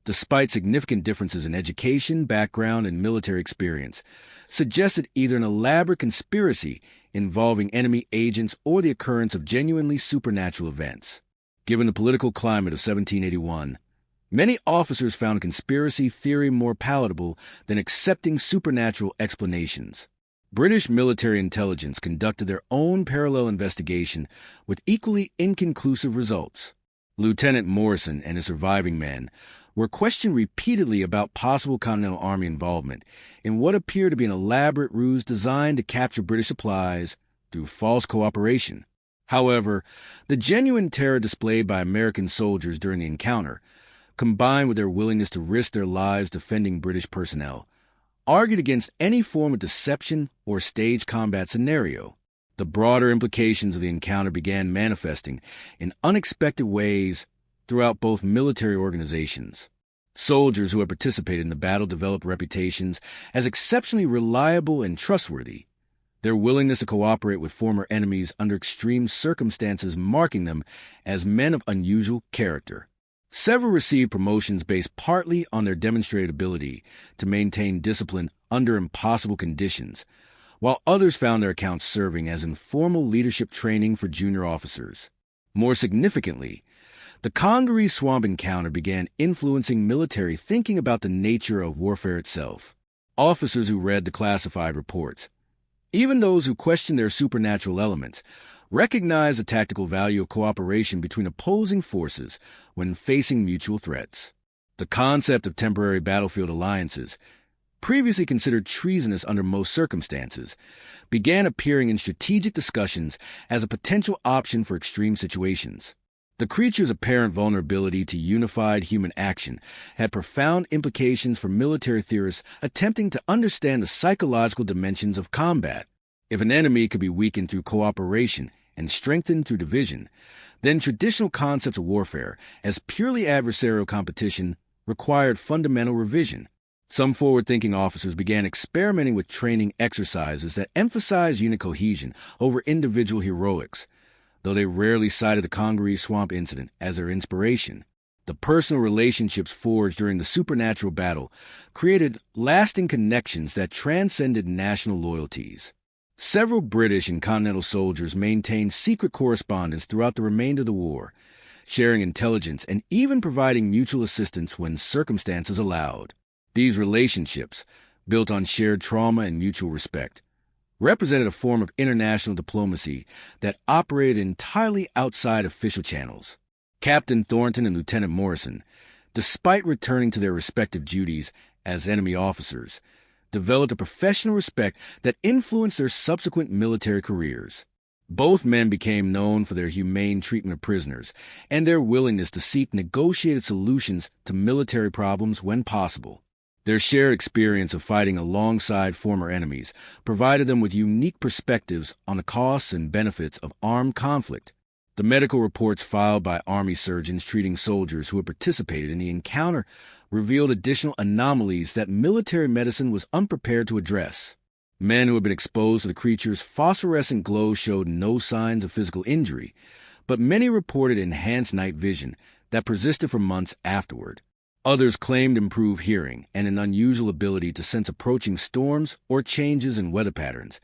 despite significant differences in education, background, and military experience, suggested either an elaborate conspiracy involving enemy agents or the occurrence of genuinely supernatural events. Given the political climate of 1781, many officers found conspiracy theory more palatable than accepting supernatural explanations. British military intelligence conducted their own parallel investigation with equally inconclusive results. Lieutenant Morrison and his surviving men were questioned repeatedly about possible Continental Army involvement in what appeared to be an elaborate ruse designed to capture British supplies through false cooperation. However, the genuine terror displayed by American soldiers during the encounter, combined with their willingness to risk their lives defending British personnel, argued against any form of deception or staged combat scenario. The broader implications of the encounter began manifesting in unexpected ways throughout both military organizations. Soldiers who had participated in the battle developed reputations as exceptionally reliable and trustworthy, their willingness to cooperate with former enemies under extreme circumstances marking them as men of unusual character. Several received promotions based partly on their demonstrated ability to maintain discipline under impossible conditions, while others found their accounts serving as informal leadership training for junior officers. More significantly, the Congaree Swamp encounter began influencing military thinking about the nature of warfare itself. Officers who read the classified reports, even those who questioned their supernatural elements, recognized the tactical value of cooperation between opposing forces when facing mutual threats. The concept of temporary battlefield alliances, previously considered treasonous under most circumstances, began appearing in strategic discussions as a potential option for extreme situations. The creature's apparent vulnerability to unified human action had profound implications for military theorists attempting to understand the psychological dimensions of combat. If an enemy could be weakened through cooperation and strengthened through division, then traditional concepts of warfare as purely adversarial competition required fundamental revision. Some forward-thinking officers began experimenting with training exercises that emphasized unit cohesion over individual heroics, though they rarely cited the Congaree Swamp incident as their inspiration. The personal relationships forged during the supernatural battle created lasting connections that transcended national loyalties. Several British and Continental soldiers maintained secret correspondence throughout the remainder of the war, sharing intelligence and even providing mutual assistance when circumstances allowed. These relationships, built on shared trauma and mutual respect, represented a form of international diplomacy that operated entirely outside official channels. Captain Thornton and Lieutenant Morrison, despite returning to their respective duties as enemy officers, developed a professional respect that influenced their subsequent military careers. Both men became known for their humane treatment of prisoners and their willingness to seek negotiated solutions to military problems when possible. Their shared experience of fighting alongside former enemies provided them with unique perspectives on the costs and benefits of armed conflict. The medical reports filed by Army surgeons treating soldiers who had participated in the encounter revealed additional anomalies that military medicine was unprepared to address. Men who had been exposed to the creature's phosphorescent glow showed no signs of physical injury, but many reported enhanced night vision that persisted for months afterward. Others claimed improved hearing and an unusual ability to sense approaching storms or changes in weather patterns,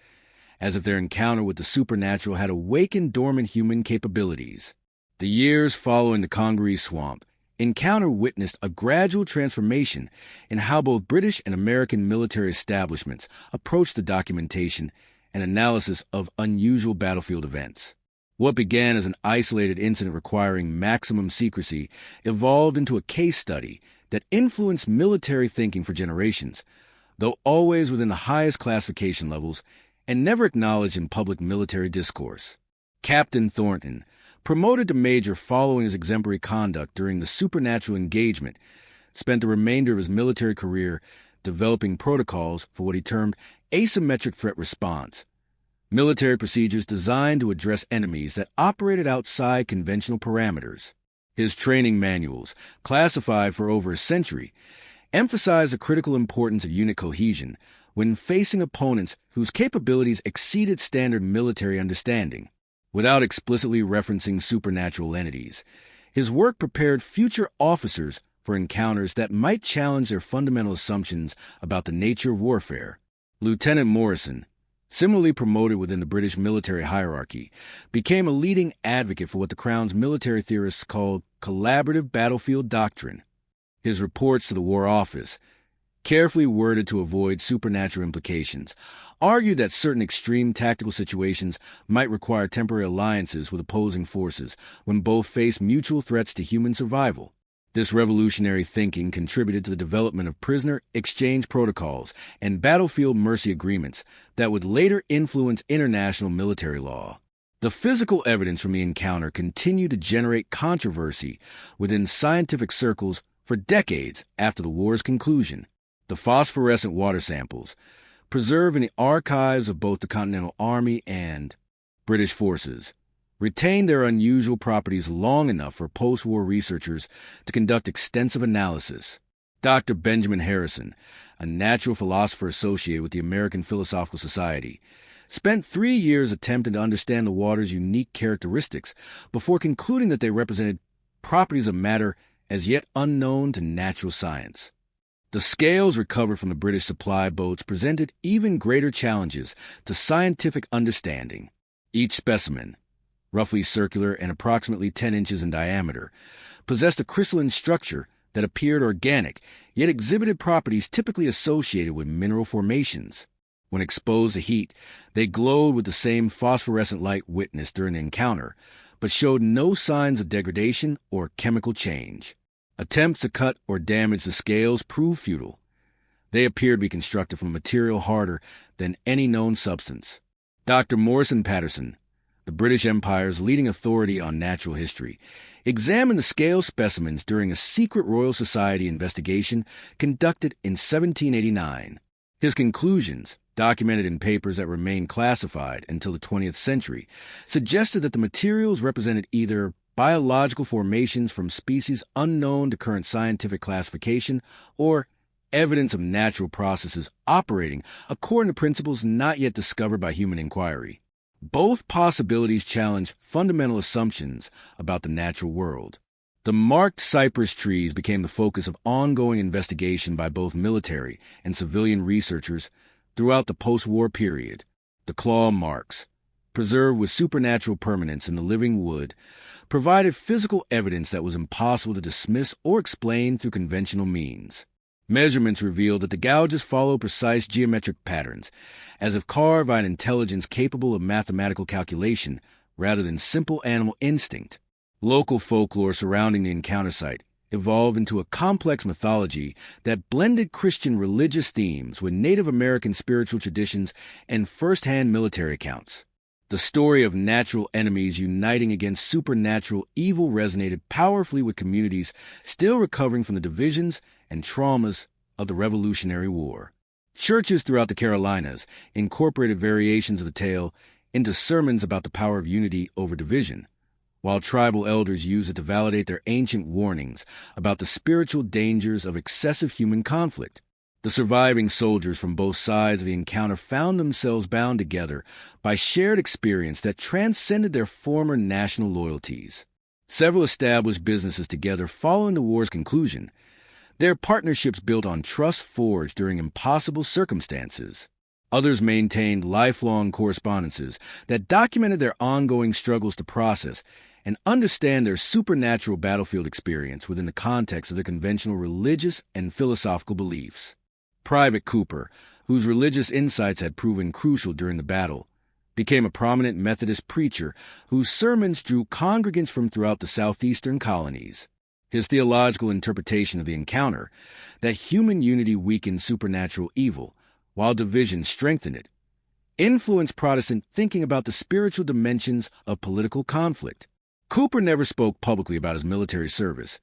as if their encounter with the supernatural had awakened dormant human capabilities. The years following the Congaree Swamp encounter witnessed a gradual transformation in how both British and American military establishments approached the documentation and analysis of unusual battlefield events. What began as an isolated incident requiring maximum secrecy evolved into a case study that influenced military thinking for generations, though always within the highest classification levels and never acknowledged in public military discourse. Captain Thornton, promoted to major following his exemplary conduct during the supernatural engagement, spent the remainder of his military career developing protocols for what he termed asymmetric threat response, military procedures designed to address enemies that operated outside conventional parameters. His training manuals, classified for over a century, emphasize the critical importance of unit cohesion when facing opponents whose capabilities exceeded standard military understanding. Without explicitly referencing supernatural entities, his work prepared future officers for encounters that might challenge their fundamental assumptions about the nature of warfare. Lieutenant Morrison, similarly promoted within the British military hierarchy, became a leading advocate for what the Crown's military theorists called collaborative battlefield doctrine. His reports to the War Office, carefully worded to avoid supernatural implications, argued that certain extreme tactical situations might require temporary alliances with opposing forces when both face mutual threats to human survival. This revolutionary thinking contributed to the development of prisoner exchange protocols and battlefield mercy agreements that would later influence international military law. The physical evidence from the encounter continued to generate controversy within scientific circles for decades after the war's conclusion. The phosphorescent water samples, preserved in the archives of both the Continental Army and British forces, retained their unusual properties long enough for post-war researchers to conduct extensive analysis. Dr. Benjamin Harrison, a natural philosopher associated with the American Philosophical Society, spent 3 years attempting to understand the water's unique characteristics before concluding that they represented properties of matter as yet unknown to natural science. The scales recovered from the British supply boats presented even greater challenges to scientific understanding. Each specimen, roughly circular and approximately 10 inches in diameter, possessed a crystalline structure that appeared organic, yet exhibited properties typically associated with mineral formations. When exposed to heat, they glowed with the same phosphorescent light witnessed during the encounter, but showed no signs of degradation or chemical change. Attempts to cut or damage the scales proved futile. They appeared to be constructed from material harder than any known substance. Dr. Morrison Patterson, the British Empire's leading authority on natural history, examined the scale specimens during a secret Royal Society investigation conducted in 1789. His conclusions, documented in papers that remained classified until the 20th century, suggested that the materials represented either biological formations from species unknown to current scientific classification or evidence of natural processes operating according to principles not yet discovered by human inquiry. Both possibilities challenge fundamental assumptions about the natural world. The marked cypress trees became the focus of ongoing investigation by both military and civilian researchers throughout the post-war period. The claw marks, preserved with supernatural permanence in the living wood, provided physical evidence that was impossible to dismiss or explain through conventional means. Measurements revealed that the gouges followed precise geometric patterns, as if carved by an intelligence capable of mathematical calculation rather than simple animal instinct. Local folklore surrounding the encounter site evolved into a complex mythology that blended Christian religious themes with Native American spiritual traditions and first-hand military accounts. The story of natural enemies uniting against supernatural evil resonated powerfully with communities still recovering from the divisions and traumas of the Revolutionary War. Churches throughout the Carolinas incorporated variations of the tale into sermons about the power of unity over division, while tribal elders used it to validate their ancient warnings about the spiritual dangers of excessive human conflict. The surviving soldiers from both sides of the encounter found themselves bound together by shared experience that transcended their former national loyalties. Several established businesses together following the war's conclusion, their partnerships built on trust forged during impossible circumstances. Others maintained lifelong correspondences that documented their ongoing struggles to process and understand their supernatural battlefield experience within the context of their conventional religious and philosophical beliefs. Private Cooper, whose religious insights had proven crucial during the battle, became a prominent Methodist preacher whose sermons drew congregants from throughout the southeastern colonies. His theological interpretation of the encounter, that human unity weakened supernatural evil, while division strengthened it, influenced Protestant thinking about the spiritual dimensions of political conflict. Cooper never spoke publicly about his military service,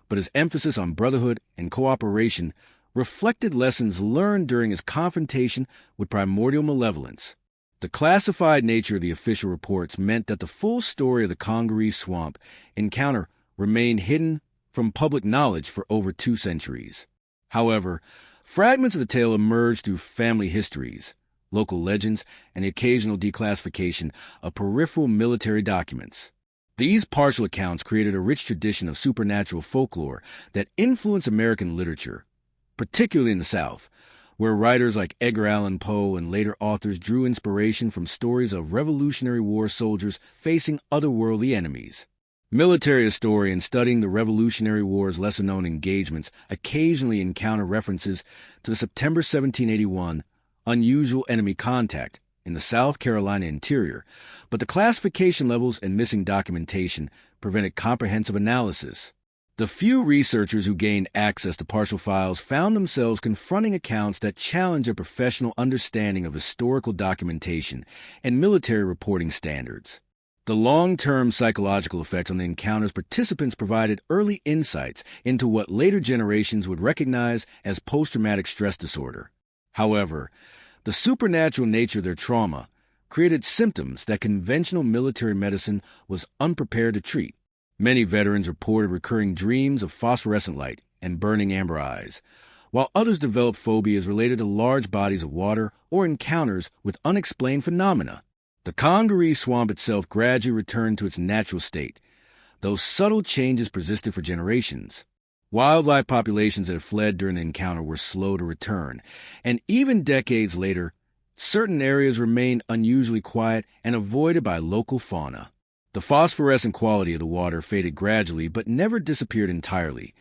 but his emphasis on brotherhood and cooperation reflected lessons learned during his confrontation with primordial malevolence. The classified nature of the official reports meant that the full story of the Congaree Swamp encounter remained hidden from public knowledge for over 2 centuries. However, fragments of the tale emerged through family histories, local legends, and the occasional declassification of peripheral military documents. These partial accounts created a rich tradition of supernatural folklore that influenced American literature, particularly in the South, where writers like Edgar Allan Poe and later authors drew inspiration from stories of Revolutionary War soldiers facing otherworldly enemies. Military historians studying the Revolutionary War's lesser-known engagements occasionally encounter references to the September 1781 unusual enemy contact in the South Carolina interior, but the classification levels and missing documentation prevented comprehensive analysis. The few researchers who gained access to partial files found themselves confronting accounts that challenged their professional understanding of historical documentation and military reporting standards. The long-term psychological effects on the encounter's participants provided early insights into what later generations would recognize as post-traumatic stress disorder. However, the supernatural nature of their trauma created symptoms that conventional military medicine was unprepared to treat. Many veterans reported recurring dreams of phosphorescent light and burning amber eyes, while others developed phobias related to large bodies of water or encounters with unexplained phenomena. The Congaree Swamp itself gradually returned to its natural state, though subtle changes persisted for generations. Wildlife populations that had fled during the encounter were slow to return, and even decades later, certain areas remained unusually quiet and avoided by local fauna. The phosphorescent quality of the water faded gradually but never disappeared entirely,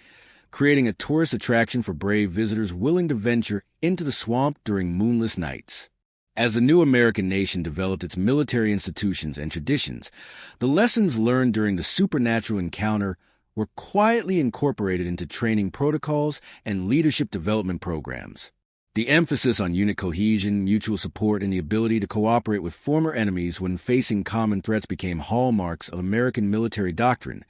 creating a tourist attraction for brave visitors willing to venture into the swamp during moonless nights. As the new American nation developed its military institutions and traditions, the lessons learned during the supernatural encounter were quietly incorporated into training protocols and leadership development programs. The emphasis on unit cohesion, mutual support, and the ability to cooperate with former enemies when facing common threats became hallmarks of American military doctrine,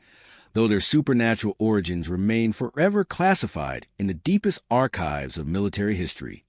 though their supernatural origins remain forever classified in the deepest archives of military history.